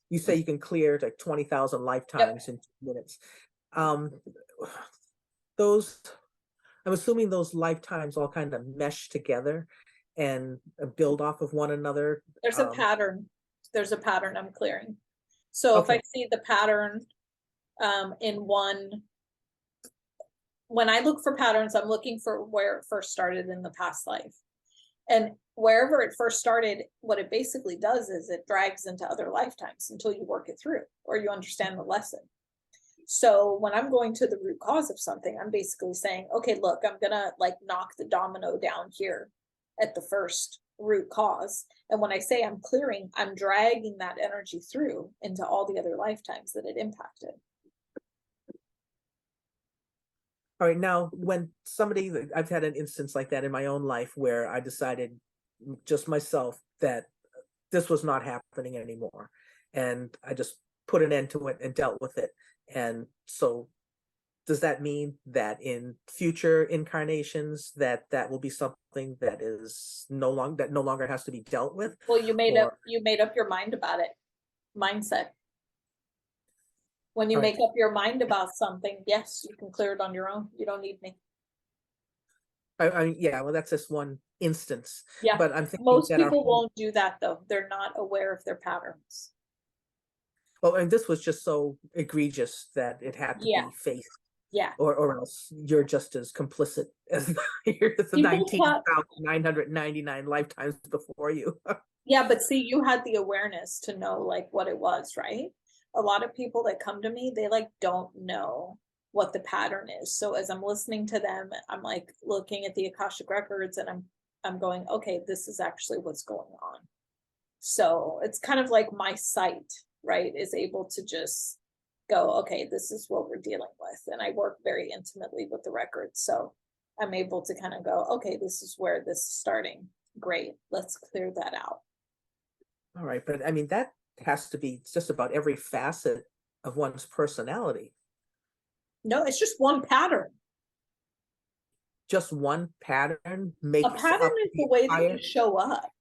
you say you can clear like 20,000 Yep. lifetimes in 2 minutes. Um, those, I'm assuming those lifetimes all kind of mesh together and build off of one another. There's a pattern. There's a pattern I'm clearing. So if I Okay. see the pattern in one, when I look for patterns, I'm looking for where it first started in the past life. And wherever it first started, what it basically does is it drags into other lifetimes until you work it through or you understand the lesson. So when I'm going to the root cause of something, I'm basically saying, okay, look, I'm gonna like knock the domino down here at the first root cause. And when I say I'm clearing, I'm dragging that energy through into all the other lifetimes that it impacted. All right. Now, when somebody, I've had an instance like that in my own life where I decided just myself that this was not happening anymore. And I just put an end to it and dealt with it. And so does that mean that in future incarnations that that will be something that is no longer has to be dealt with? Well, Or you made up your mind about it. Mindset. When you all right, make up your mind about something, yes, you can clear it on your own. You don't need me. yeah, well, that's just one instance, Yeah. but I'm thinking Most that our people whole, won't do that though. They're not aware of their patterns. well, and this was just so egregious that it had to Yeah. be faced, Yeah. or else you're just as complicit as the People thought, 19,999 lifetimes before you. yeah, but see, you had the awareness to know like what it was, right? A lot of people that come to me, they like don't know what the pattern is. So as I'm listening to them, I'm like looking at the Akashic Records and I'm going, okay, this is actually what's going on. So it's kind of like my sight, right, is able to just go, okay, this is what we're dealing with. And I work very intimately with the records. So I'm able to kind of go, okay, this is where this is starting. Great. Let's clear that out. All right, but I mean that has to be just about every facet of one's personality. No, it's just one pattern. Just one pattern A makes pattern up is the the way that you entire. show up.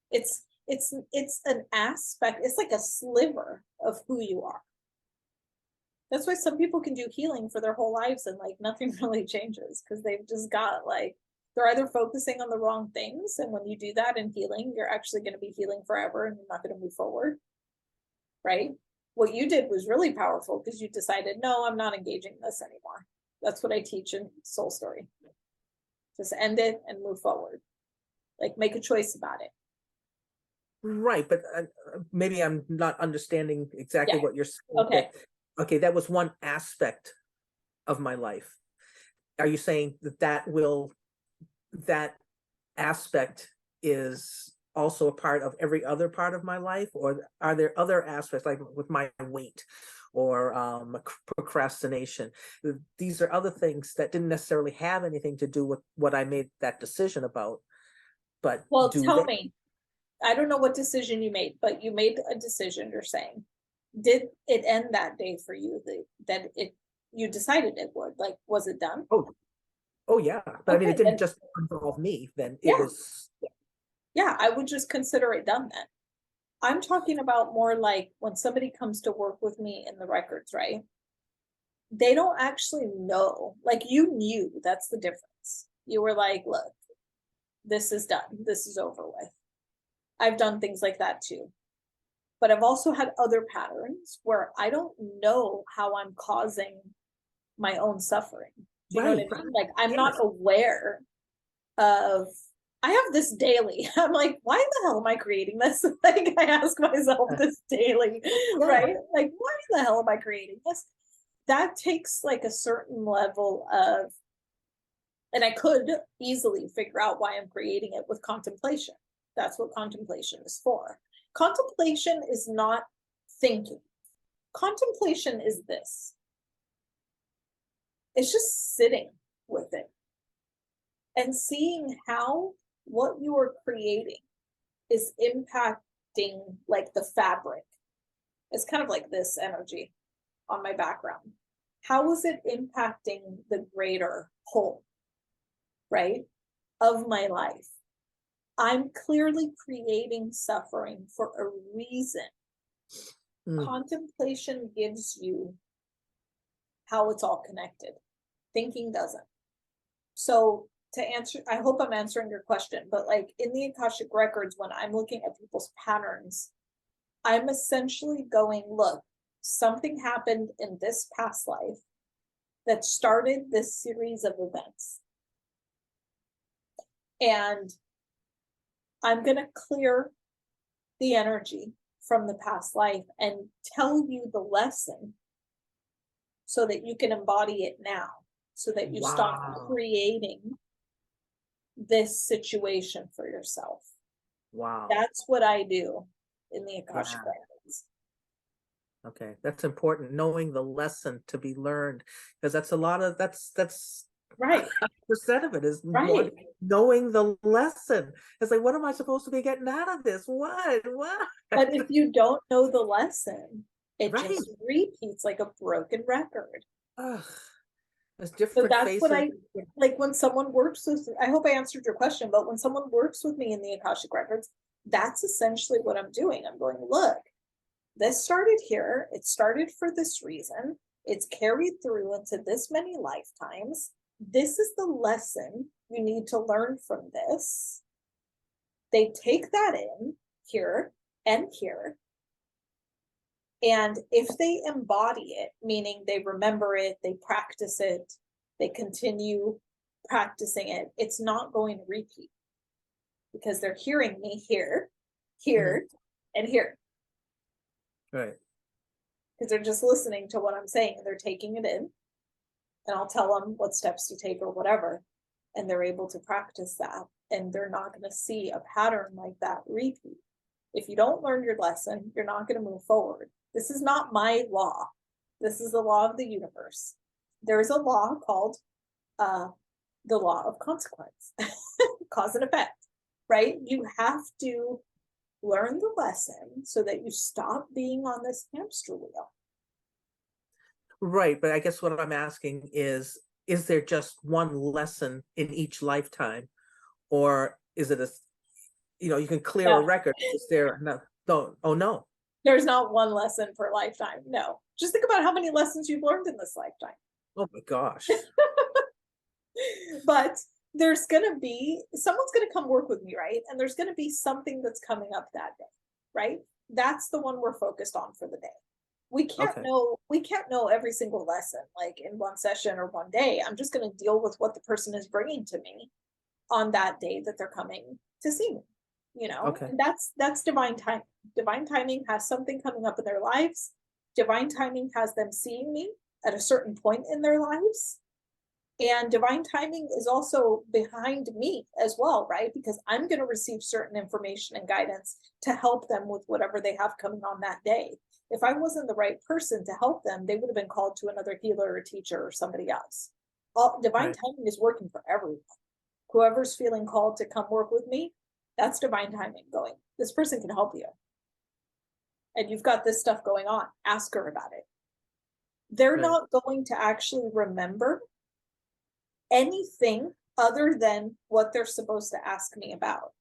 It's an aspect, it's like a sliver of who you are. That's why some people can do healing for their whole lives and like nothing really changes because they've just got like they're either focusing on the wrong things, and when you do that in healing, you're actually going to be healing forever and you're not going to move forward, right? What you did was really powerful because you decided, no, I'm not engaging this anymore. That's what I teach in Soul Story. Just end it and move forward. Like make a choice about it. Right, but maybe I'm not understanding exactly Yeah. what you're saying. Okay. That okay, that was one aspect of my life. Are you saying that that aspect is also a part of every other part of my life, or are there other aspects like with my weight or procrastination? These are other things that didn't necessarily have anything to do with what I made that decision about, but Well, do tell they? me, I don't know what decision you made, but you made a decision, you're saying. Did it end that day for you that it you decided it would? Like, was it done? Oh, oh yeah, but I mean, it Okay, didn't then just involve me. Then it yeah, was. yeah, I would just consider it done then. I'm talking about more like when somebody comes to work with me in the records, right? They don't actually know. Like you knew, that's the difference. You were like, look, this is done. This is over with. I've done things like that too. But I've also had other patterns where I don't know how I'm causing my own suffering. Do you know what Right, I right. mean? Like I'm not Yes. aware of I have this daily. I'm like, why the hell am I creating this? Like I ask myself this daily, Yeah. right? Like, why the hell am I creating this? That takes like a certain level of, and I could easily figure out why I'm creating it with contemplation. That's what contemplation is for. Contemplation is not thinking. Contemplation is this. It's just sitting with it and seeing how what you are creating is impacting like the fabric. It's kind of like this energy on my background. How is it impacting the greater whole, right, of my life? I'm clearly creating suffering for a reason. Mm. Contemplation gives you how it's all connected. Thinking doesn't. So to answer, I hope I'm answering your question, but like in the Akashic Records, when I'm looking at people's patterns, I'm essentially going, look, something happened in this past life that started this series of events. And I'm going to clear the energy from the past life and tell you the lesson so that you can embody it now, so that you stop Wow. creating this situation for yourself. Wow. That's what I do in the Akashic Yeah. Records. Okay, that's important. Knowing the lesson to be learned, because that's a lot of that's Right, percent of it is right. knowing the lesson. It's like, what am I supposed to be getting out of this? What? But if you don't know the lesson, it Right. just repeats like a broken record. Ugh. There's So different that's what faces. I like when someone works with, I hope I answered your question, but when someone works with me in the Akashic Records, that's essentially what I'm doing. I'm going, look, this started here. It started for this reason. It's carried through into this many lifetimes. This is the lesson you need to learn from this. They take that in here and here. And if they embody it, meaning they remember it, they practice it, they continue practicing it, it's not going to repeat because they're hearing me here, here, and here. Right. Because they're just listening to what I'm saying and they're taking it in. And I'll tell them what steps to take or whatever. And they're able to practice that. And they're not going to see a pattern like that repeat. If you don't learn your lesson, you're not going to move forward. This is not my law. This is the law of the universe. There's a law called the law of consequence, cause and effect, right? You have to learn the lesson so that you stop being on this hamster wheel. Right, but I guess what I'm asking is there just one lesson in each lifetime, or is it you can clear a No, record? Is there no? Oh no. there's not one lesson per lifetime. No, just think about how many lessons you've learned in this lifetime. Oh my gosh. But there's going to be, someone's going to come work with me, right? And there's going to be something that's coming up that day, right? That's the one we're focused on for the day. We can't know every single lesson like in one session or one day. I'm just going to deal with what the person is bringing to me on that day that they're coming to see me, Okay. and that's divine timing. Divine timing has something coming up in their lives. Divine timing has them seeing me at a certain point in their lives. And divine timing is also behind me as well, right? Because I'm going to receive certain information and guidance to help them with whatever they have coming on that day. If I wasn't the right person to help them, they would have been called to another healer or teacher or somebody else. Divine timing is working for everyone. Whoever's feeling called to come work with me, that's divine timing going. This person can help you. And you've got this stuff going on. Ask her about it. They're not going to actually remember anything other than what they're supposed to ask me about.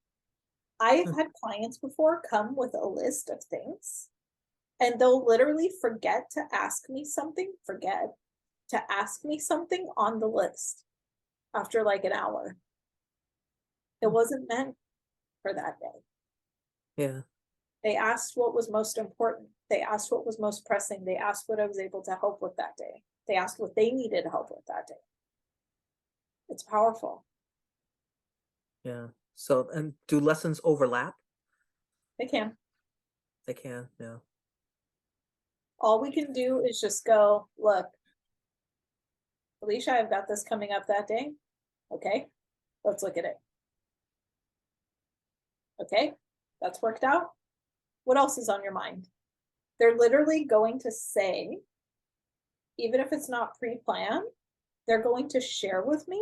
I've had clients before come with a list of things and they'll literally forget to ask me something on the list after like an hour. It wasn't meant for that day. Yeah. They asked what was most important. They asked what was most pressing. They asked what I was able to help with that day. They asked what they needed help with that day. It's powerful. Yeah. So, and do lessons overlap? They can. They can, yeah. All we can do is just go, look, Felicia, I've got this coming up that day. Okay, let's look at it. Okay, that's worked out. What else is on your mind? They're literally going to say, even if it's not pre-planned, they're going to share with me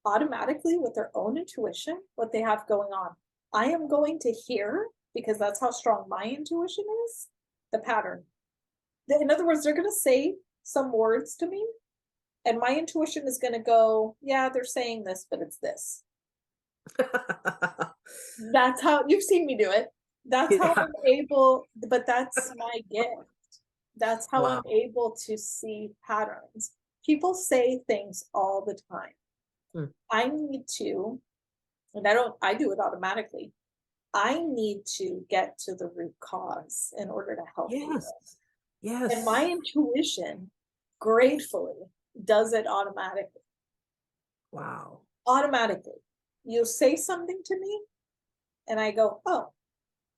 automatically with their own intuition what they have going on. I am going to hear, because that's how strong my intuition is, the pattern. In other words, they're going to say some words to me, and my intuition is going to go, yeah, they're saying this, but it's this. That's how you've seen me do it. That's how Yeah. I'm able, but that's my gift. That's how Wow. I'm able to see patterns. People say things all the time. Hmm. I need to, and I do it automatically. I need to get to the root cause in order to help Yes. people. And my Yes. intuition, gratefully, does it automatically. Wow. Automatically. You'll say something to me, and I go, oh,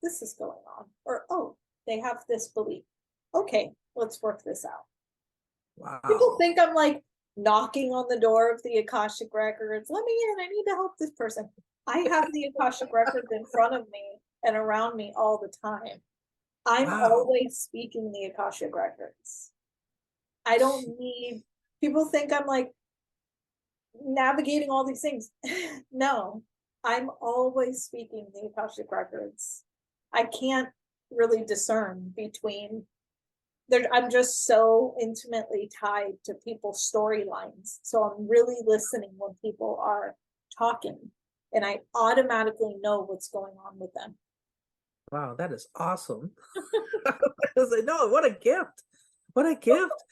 this is going on. Or, oh, they have this belief. Okay, let's work this out. People Wow. think I'm like knocking on the door of the Akashic Records. Let me in. I need to help this person. I have the Akashic Records in front of me and around me all the time. I'm Wow. always speaking the Akashic Records. I don't need, people think I'm like navigating all these things. No, I'm always speaking the Akashic Records. I can't really discern between there. I'm just so intimately tied to people's storylines. So I'm really listening when people are talking, and I automatically know what's going on with them. Wow, that is awesome. I was like, no, what a gift. What a gift.